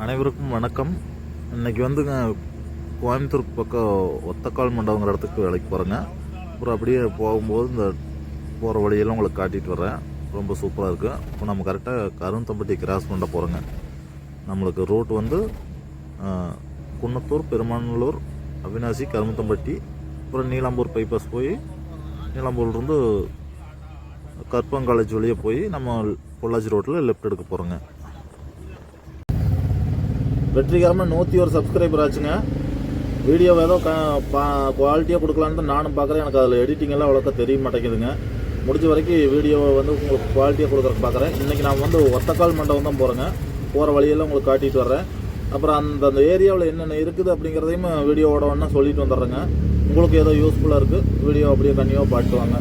அனைவருக்கும் வணக்கம். இன்றைக்கி வந்துங்க கோயம்புத்தூருக்கு பக்கம் ஒத்தக்கால் மண்டபங்கிற இடத்துக்கு வேலைக்கு போகிறேங்க. அப்புறம் அப்படியே போகும்போது இந்த போகிற வழியெல்லாம் உங்களுக்கு காட்டிகிட்டு வரேன். ரொம்ப சூப்பராக இருக்குது. இப்போ நம்ம கரெக்டாக கருந்தம்பட்டி கிராஸ் பண்ண போகிறோங்க. நம்மளுக்கு ரூட் வந்து குன்னத்தூர், பெருமாநல்லூர், அவினாசி, கருந்தம்பட்டி, அப்புறம் நீலாம்பூர் பைபாஸ் போய் நீலாம்பூர்லேருந்து கற்பகம் காலேஜ் வழியே போய் நம்ம பொள்ளாச்சி ரோட்டில் லெஃப்ட் எடுக்க போகிறோங்க. வெற்றிகரமாக 101 சப்ஸ்கிரைபர் ஆச்சுங்க. வீடியோ ஏதோ குவாலிட்டியாக கொடுக்கலான்னு தான் நானும் பார்க்குறேன். எனக்கு அதில் எடிட்டிங் எல்லாம் அவ்வளோக்கா தெரிய மாட்டேங்குதுங்க. முடிஞ்ச வரைக்கும் வீடியோவை வந்து உங்களுக்கு குவாலிட்டியாக கொடுக்குறக்கு பார்க்குறேன். இன்றைக்கி நான் வந்து ஒத்தக்கால் மண்டபம் தான் போகிறேங்க. போகிற வழியெல்லாம் உங்களுக்கு காட்டிட்டு வர்றேன். அப்புறம் அந்த ஏரியாவில் என்னென்ன இருக்குது அப்படிங்கிறதையும் வீடியோவோட ஒன்றா சொல்லிட்டு வந்துடுறேங்க. உங்களுக்கு ஏதோ யூஸ்ஃபுல்லாக இருக்குது, வீடியோ அப்படியே கண்டிப்பாக பாட்டு வாங்க.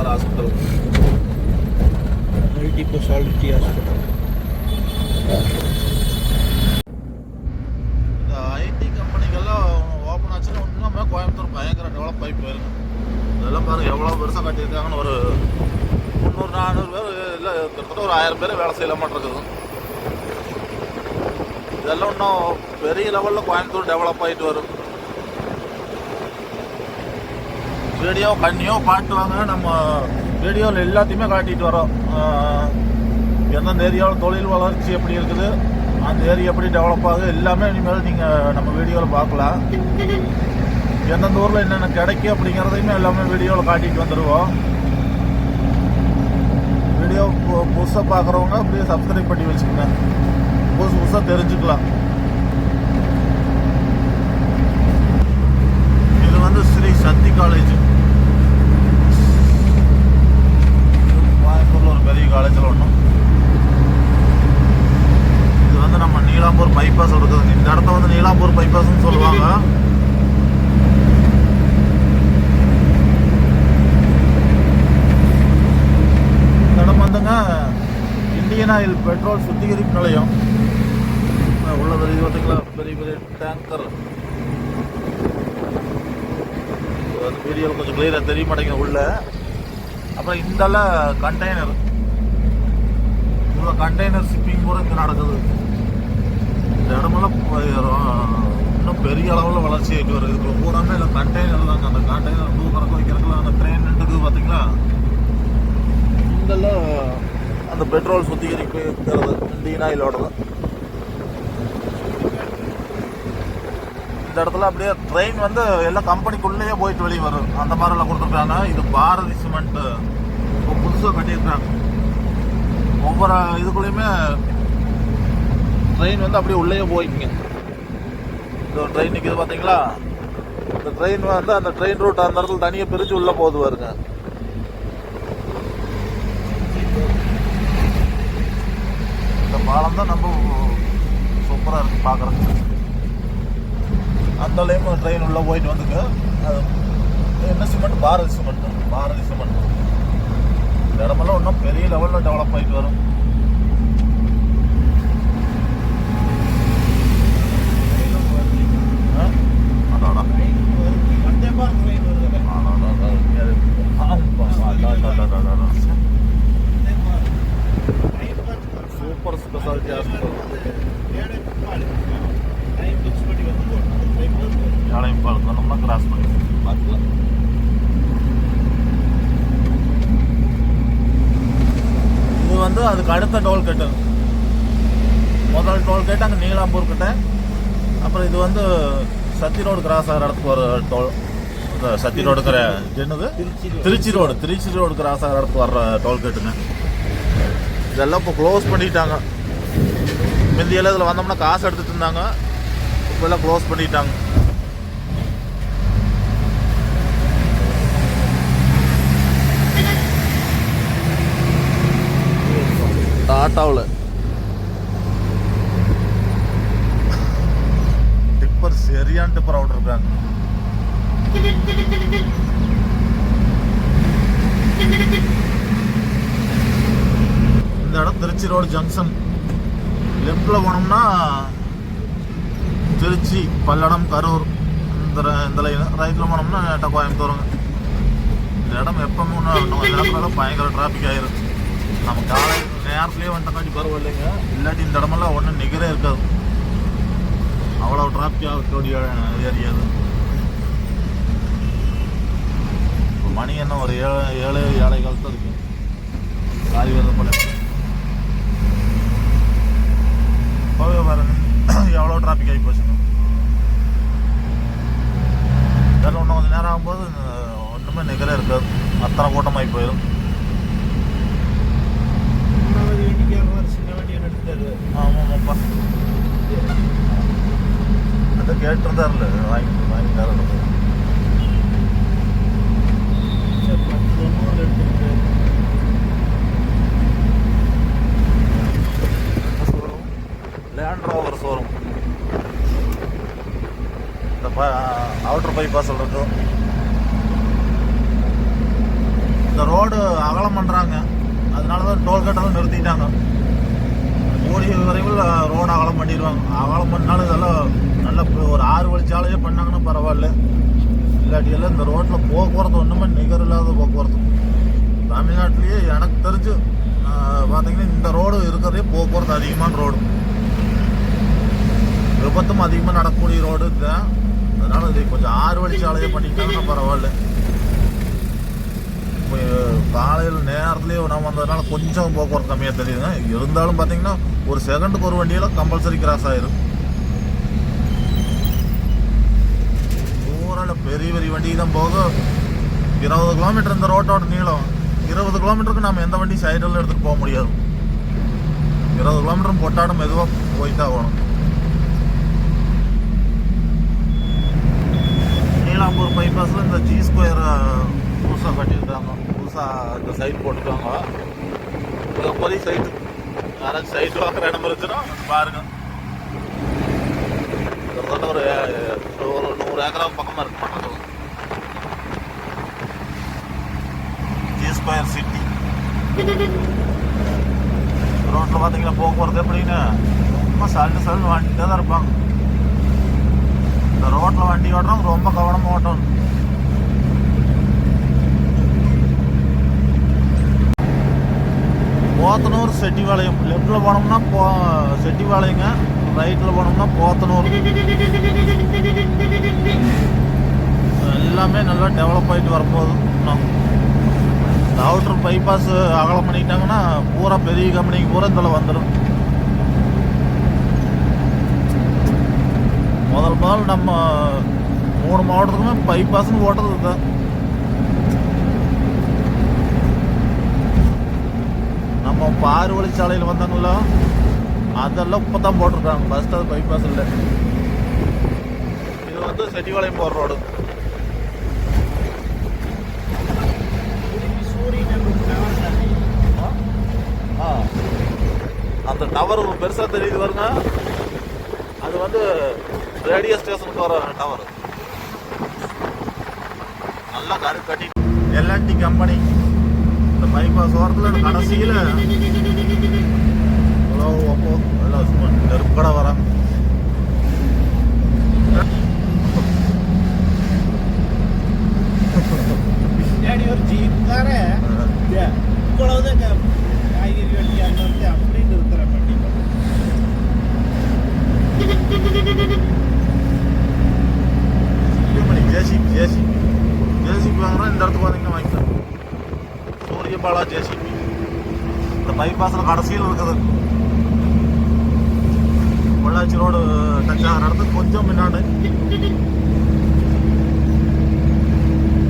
Hospital, multi speciality hospital. இந்த ஐடி கம்பெனிகள்லாம் ஓப்பன் ஆச்சுன்னா இன்னுமே கோயம்புத்தூர் பயங்கர டெவலப் ஆகி போயிருக்கு. இதெல்லாம் பாருங்கள் எவ்வளோ பெருசாக கட்டியிருக்காங்கன்னு. ஒரு 300-400 பேர் இல்லை, கிட்டத்தட்ட ஒரு 1000 பேர் வேலை செய்யலாமான் இருக்குது. இதெல்லாம் இன்னும் பெரிய லெவலில் கோயம்புத்தூர் டெவலப் ஆகிட்டு வரும். வீடியோ கண்ணியோ காட்டுவாங்க. நம்ம வீடியோவில் எல்லாத்தையுமே காட்டிட்டு வரோம். எந்தெந்த ஏரியாவில் தொழில் வளர்ச்சி எப்படி இருக்குது, அந்த ஏரியா எப்படி டெவலப் ஆகுது, எல்லாமே இனிமேல் நீங்கள் நம்ம வீடியோவில் பார்க்கலாம். எந்தெந்த ஊரில் என்னென்ன கிடைக்கும் அப்படிங்கிறதையுமே எல்லாமே வீடியோவில் காட்டிட்டு வந்துடுவோம். வீடியோ புதுசாக பார்க்குறவங்க அப்படியே சப்ஸ்கிரைப் பண்ணி வச்சுக்கோங்க, புதுசாக தெரிஞ்சுக்கலாம். இது வந்து ஸ்ரீ சக்தி காலேஜ், கோயம்புத்தூர்ல ஒரு பெரிய காலேஜில் ஒன்றும். இது வந்து நம்ம நீலாம்பூர் பைபாஸ் இருக்குது. இந்த இடத்த வந்து நீலாம்பூர் பைபாஸ்ன்னு சொல்லுவாங்க. இந்த இடம் வந்துங்க இந்தியன் ஆயில் பெட்ரோல் சுத்திகரிப்பு நிலையம். உள்ள பெரிய பார்த்தீங்களா, பெரிய பெரிய டேங்கர். வீடியோவில் கொஞ்சம் கிளியராக தெரிய மாட்டேங்குது உள்ள. அப்புறம் இந்தெல்லாம் கண்டெய்னர், இவ்வளோ கண்டெய்னர் ஷிப்பிங் கூட இங்கே நடக்குது. இந்த இடமெல்லாம் இன்னும் பெரிய அளவில் வளர்ச்சி ஆகிட்டு வருது. இப்போ பூராமே இல்லை கண்டெய்னர் தாங்க. அந்த கண்டெய்னர் தூக்கறக்கு வைக்கிறதுக்குலாம் அந்த ட்ரெயின் இருக்குது பார்த்தீங்களா. இங்கெல்லாம் அந்த பெட்ரோல் சுத்திகரிப்புங்கிறது இந்தியன் ஆயிலோட தான். இந்த இடத்துல அப்படியே ட்ரெயின் வந்து எல்லாம் கம்பெனிக்குள்ளேயே போயிட்டு வெளியே வரும். அந்த மாதிரிலாம் கொடுத்துருக்காங்க. இது பாரதி சிமெண்ட் இப்போ புதுசாக கட்டியிருக்காங்க. ஒவ்வொரு இதுக்குள்ளேயுமே ட்ரெயின் வந்து அப்படியே உள்ளேயே போய்க்குங்க. இந்த ஒரு ட்ரெயின் நிற்கிது பார்த்தீங்களா, இந்த ட்ரெயின் வந்து அந்த ட்ரெயின் ரூட் அந்த இடத்துல தனியாக பிரித்து உள்ளே போகுது பாருங்க. இந்த பாலம் தான் நம்ம சூப்பராக இருக்குது பார்க்குறதுக்கு. அந்த லைம் ட்ரெயின் உள்ளே போயிட்டு வந்துங்க. அது என்ன சிமெண்ட்? பாரதி சிமெண்ட். இந்த இடமெல்லாம் இன்னும் பெரிய லெவலில் டெவலப் ஆகிட்டு வரும். சூப்பர் ஸ்பெஷாலிட்டி ஹாஸ்பிட்டல் யாழைப்பாள் நம்ம கிராஸ் பண்ணி பார்க்கலாம். இது வந்து அதுக்கு அடுத்த டோல்கேட்டு. முதல் டோல்கேட் அங்கே நீலாம்பூர் கிட்ட. அப்புறம் இது வந்து சத்தி ரோடு கிராஸ் ஆகிற இடத்துக்கு ஒரு டோல். சத்தி ரோடுக்கிற என்னது திருச்சி ரோடு கிராஸ் ஆகிற இடத்துக்கு வர்ற டோல்கேட்டுங்க. இதெல்லாம் இப்போ க்ளோஸ் பண்ணிட்டாங்க. முந்தியெல்லாம் இதில் வந்தோம்னா காசு எடுத்துகிட்டு இருந்தாங்க, இப்போ எல்லாம் க்ளோஸ் பண்ணிட்டாங்க. டாட்டாவில் டிப்பர் சரியான டிப்பர் அவுட் இருக்காங்க. இந்த இடம் திருச்சி ரோடு ஜங்ஷன். லெஃப்டில் போனோம்னா திருச்சி, பல்லடம், கரூர் இந்த லைன். ரைட்டில் போனோம்னா நேட்டாக கோயம்புத்தூருங்க. இந்த இடம் எப்பவுமே நேரத்தில் பயங்கர டிராஃபிக் ஆயிரும். நம்ம காலை நேரத்துலேயே வந்துட்டோம்னா பரவாயில்லைங்க, இல்லாட்டி இந்த இடமெல்லாம் ஒன்றும் நிகரே இருக்காது. அவ்வளோ டிராஃபிக் ஆகக்கூடிய ஏரியா அது. இப்போ மணி என்ன ஒரு 7 காலத்தில் தான் இருக்கு. காலி வரது போல போவே பாருங்க, எவ்வளோ டிராஃபிக் ஆகி போச்சுங்க. இதெல்லாம் இன்னும் கொஞ்சம் நேரம் ஆகும்போது ஒன்றுமே நிகரே இருக்காது, அத்தனை கூட்டமாகி போயிடும். ஆமாம்ப்பா, அதை கேட்டிருந்தார்ல வாங்கி தரணும். லேண்ட் ரோவர் ஷோரூம் இந்த அவுட்டர் பைபாஸில் இருக்கும். இந்த ரோடு அகலம் பண்ணுறாங்க, அதனால தான் டோல்கேட்டெல்லாம் நிறுத்திட்டாங்க. கூடிய விரைவில் ரோடு அகலம் பண்ணிடுவாங்க. அகலம் பண்ணாலும் இதெல்லாம் நல்ல ஒரு 6 வழிச்சாலையே பண்ணாங்கன்னா பரவாயில்ல. இல்லாட்டியெல்லாம் இந்த ரோட்டில் போக்குவரத்து ஒன்றுமே நிகர் இல்லாத போக்குவரத்து. தமிழ்நாட்டிலேயே எனக்கு தெரிஞ்சு பார்த்தீங்கன்னா இந்த ரோடு இருக்கிறதே போக்குவரத்து அதிகமான ரோடு, விபத்தும் அதிகமாக நடக்கக்கூடிய ரோடு இதுதான். அதனால் இது கொஞ்சம் 6 வழிச்சாலையே பண்ணிட்டாங்கன்னா பரவாயில்ல. இப்போ காலையில் நேரத்துலேயே நம்ம வந்ததுனால கொஞ்சம் போக்குவரத்து கம்மியாக தெரியுதுங்க. இருந்தாலும் பார்த்தீங்கன்னா ஒரு செகண்டுக்கு ஒரு வண்டியெல்லாம் கம்பல்சரி கிராஸ் ஆயிரும். தூரம் பெரிய வண்டி தான் போகும். 20 கிலோமீட்டர் இந்த ரோட்டோட நீளம். 20 கிலோமீட்டருக்கு நம்ம எந்த வண்டி சைடில் எடுத்துகிட்டு போக முடியாது. 20 கிலோமீட்டரும் பொட்டாடும் மெதுவாக போய்தான் ஆகணும். நீலாம்பூர் பைபாஸில் இந்த G ஸ்கொயர் புதுசாக கட்டியிருக்காங்க. புதுசாக இந்த சைட் போட்டுருக்காங்க. மிகப்பெரிய சைட்டு. யாராச்சும் சைட் வாங்குற இடம் இருந்துச்சுன்னா பாருங்க. கிட்டத்தட்ட ஒரு 100 ஏக்கரா பக்கமாக இருக்கு பக்கத்தில். G ஸ்கொயர் சிட்டி ரோட்டில் பார்த்தீங்கன்னா போக்குவரத்து எப்படின்னு ரொம்ப சல்லுன்னு வண்டிகிட்டே தான் இருப்பாங்க. இந்த ரோட்டில் வண்டி ஓட்டுறவங்க ரொம்ப கவனமாக ஓட்டணும். போத்தனூர் செட்டிபாளையம். லெஃப்டில் போனோம்னா செட்டிபாளையங்க, ரைட்டில் போனோம்னா போத்தனூர். எல்லாமே நல்லா டெவலப் ஆகிட்டு வரப்போகுது. இந்த அவுட்டர் பைபாஸ் அகலம் பண்ணிட்டாங்கன்னா பூரா பெரிய கம்பெனிக்கு பூரா இதில் வந்துடும். முதல் நம்ம 3 மாவட்டத்துக்குமே பைபாஸ்ன்னு ஓட்டுறது தான். நம்ம நம்ம இப்போ 6 வழிச்சாலையில் வந்தாங்களோ அதெல்லாம் இப்போ தான் போட்டிருக்காங்க. ஃபஸ்ட்டு அது பைபாஸ் இல்லை. இது வந்து செட்டிபாளையம் போகிற ரோடு. அந்த டவர் பெருசாக தெரியுது பாருங்க, அது வந்து ரேடியோ ஸ்டேஷனுக்கு வர டவர். நல்லா கட்டி எல்என்டி கம்பெனி இந்த பைபாஸ் ஓரத்தில் கடைசியில் அப்போ எல்லாம் நெருப்பட வராங்க. ஒரு ஜீப்கார இவ்வளவுதான் காய்கறி வண்டி அங்கே வந்து அப்படின்னு இருக்கிற வண்டி ஜேசிபி வாங்கினா இந்த இடத்துக்கு வந்தீங்கன்னா வாங்கிக்கலாம். சூரியபாலா ஜேசிபி இந்த பைபாஸில் கடைசியில் இருக்குது. பொள்ளாச்சி ரோடு டச் ஆகிற இடத்துக்கு கொஞ்சம் முன்னாடி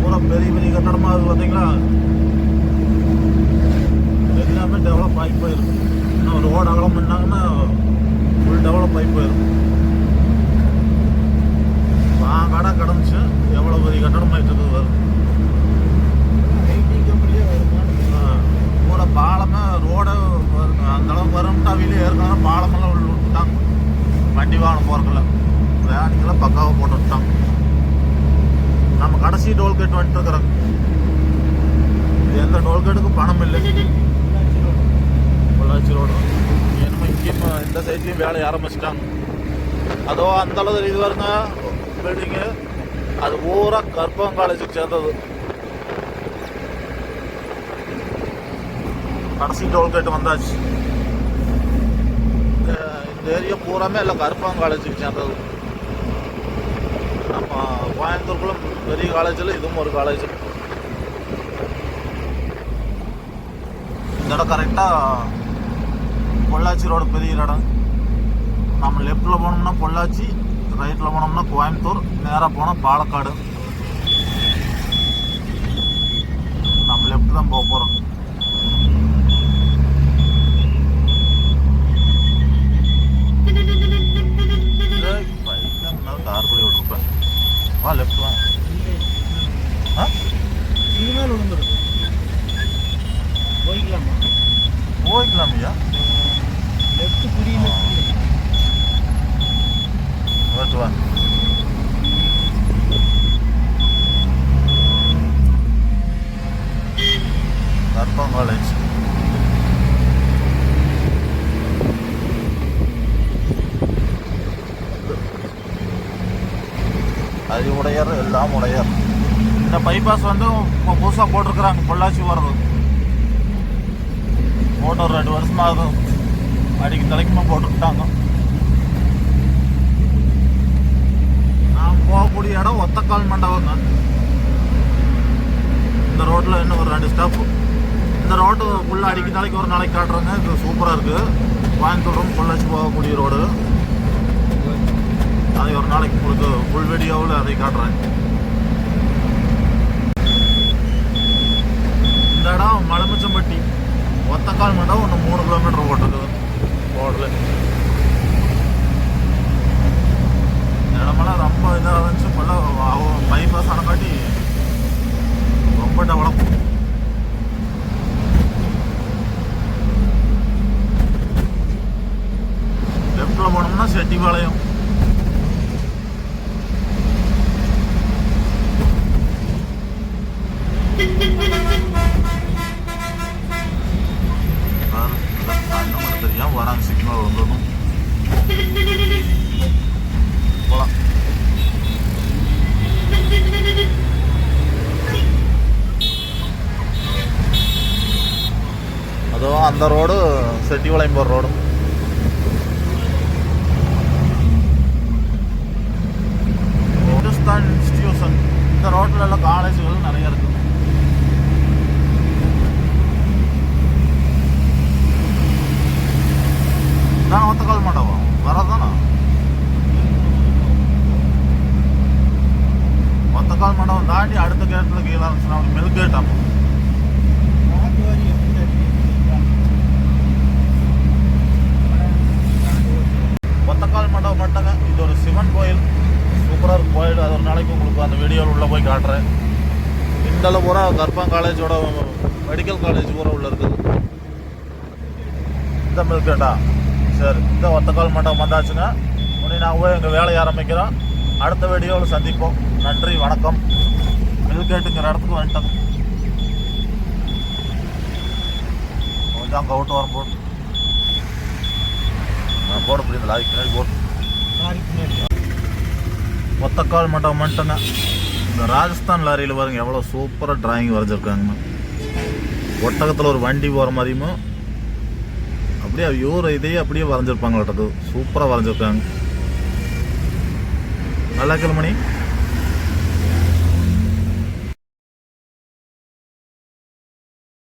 பூரா பெரிய பெரிய கட்டடமாக இருக்குது. பார்த்தீங்களா, எல்லாமே டெவலப் ஆகி போயிருக்கு. இன்னும் ரோடு அகலம் பண்ணாங்கன்னா ஃபுல் டெவலப் ஆகி போயிருக்கு. கடை கடந்துச்சு, எவ்வளோ பெரிய கட்டடம் ஆகிட்டு இருக்குது வரும். பூரா பாலமே ரோடு அந்த அளவுக்கு வரும்ட்டு அவையிலே ஏற்கனவே பாலமெல்லாம் உள்ள விட்டுட்டாங்க. வண்டி வாகனம் போகிறதில்ல, வேனிங்கெல்லாம் பக்காவாக போட்டு விட்டாங்க. நம்ம கடைசி டோல்கேட் வந்துட்டு இருக்கிறோங்க. எந்த டோல்கேட்டுக்கும் பணம் இல்லை. பொள்ளாச்சி ரோடு என்னமோ இங்கேயும் இந்த சைட்லேயும் வேலையை ஆரம்பிச்சிட்டாங்க. அதோ அந்த அளவு இது வருங்க பில்டிங்கு, அது பூரா கற்பகம் காலேஜுக்கு சேர்ந்தது. கடைசி டோல்கேட் வந்தாச்சு. இந்த ஏரியா பூராமே எல்லாம் கற்பகம் காலேஜுக்கு சேர்ந்தது. நம்ம கோயம்புத்தூருக்குள்ள பெரிய காலேஜில் இதுவும் ஒரு காலேஜ். இந்த இடம் கரெக்டாக பொள்ளாச்சி ரோடு பெரிய இடம். நம்ம லெஃப்டில் போனோம்னா பொள்ளாச்சி, ரைட்டில் போனோம்னா கோயம்புத்தூர், நேராக போனால் பாலக்காடு. நம்ம லெஃப்ட் தான் போக போகிறோம். கார் போய் விட்டுருப்பேன். வா லெஃப்ட் வா. சிக்னல் விழுந்துருக்கு. போய்க்கலாமா? போய்க்கலாமையா? லெஃப்ட் புரியல. வா கற்பகம் காலேஜ். அது உடையார், எல்லாம் உடையார். இந்த பைபாஸ் வந்து இப்போ புதுசாக போட்டிருக்கிறாங்க. பொள்ளாச்சி வர்றது போட்டு ஒரு 2 வருஷமாக ஆகுது. அடிக்கி தலைக்குமா போட்டுக்கிட்டாங்க. நான் போகக்கூடிய இடம் ஒத்தக்கால் மண்டபங்க. இந்த ரோட்டில் இன்னும் ஒரு 2 ஸ்டாப்பு. இந்த ரோட்டு ஃபுல்லாக அடிக்கி தலைக்கு ஒரு நாளைக்கு காட்டுறாங்க. இது சூப்பராக இருக்குது. கோயம்புத்தூர் பொள்ளாச்சி போகக்கூடிய ரோடு. அதை ஒரு நாளைக்கு உங்களுக்கு ஃபுல் வீடியோவில் அதை காட்டுறேன். இந்த இடம் மலமிச்சம்பட்டி ஒத்தக்கால் மண்டபம். ஒன்று 3 கிலோமீட்டர் போட்டிருக்குது ரோடில். இடமெல்லாம் ரொம்ப இதாக இருந்துச்சு. இப்போல்லாம் பைபாஸ் ஆனக்காட்டி ரொம்ப டெவலப். லெஃப்டில் போனோம்னா செட்டிபாளையம். தெரியாம வராங்க, சிக்னல் வந்துடணும். போலாம். அதோ அந்த ரோடு செட்டிபாளையம் போகிற ரோடு. ஹிந்துஸ்தான் இன்ஸ்டிடியூஷன். இந்த ரோட்டில் எல்லாம் காலேஜுகள் நிறைய இருக்குது. தான் ஒத்தக்கால் மண்டபம் வரதானா? ஒத்தக்கால் மண்டபம் தாண்டி அடுத்த கேட்டில் கீழே இருந்துச்சுன்னா மில்க் கேட். ஃப்ரண்டில் பூரா கர்ப்பம் காலேஜோட மெடிக்கல் காலேஜ் பூரா உள்ள இருக்குது. இந்த மில்கேட்டா சரி, இந்த ஒத்தக்கால் மண்டபம் வந்தாச்சுங்க. உடனே நான் போய் எங்கள் வேலையை ஆரம்பிக்கிறோம். அடுத்த வீடியோவில் சந்திப்போம். நன்றி, வணக்கம். மில்கேட்டுங்கிற இடத்துக்கு வந்துட்டோம். கொஞ்சம் அங்கே அவுட்டு வரும் போட்டு நான் போட முடியும். இந்த லாரிக்கு பின்னாடி போட்டு லாரிக்கு முன்னாடி. ஒத்தக்கால் மண்டபம் வந்துட்டோங்க. இந்த ராஜஸ்தான் லாரியில் பாருங்க எவ்வளோ சூப்பராக டிராயிங் வரைஞ்சிருக்காங்கன்னு. ஒட்டகத்தில் ஒரு வண்டி போகிற மாதிரியும் அப்படியே யூர் இதையே அப்படியே வரைஞ்சிருப்பாங்களாட்டது. சூப்பராக வரைஞ்சிருக்காங்க. நல்லா கிளம்பி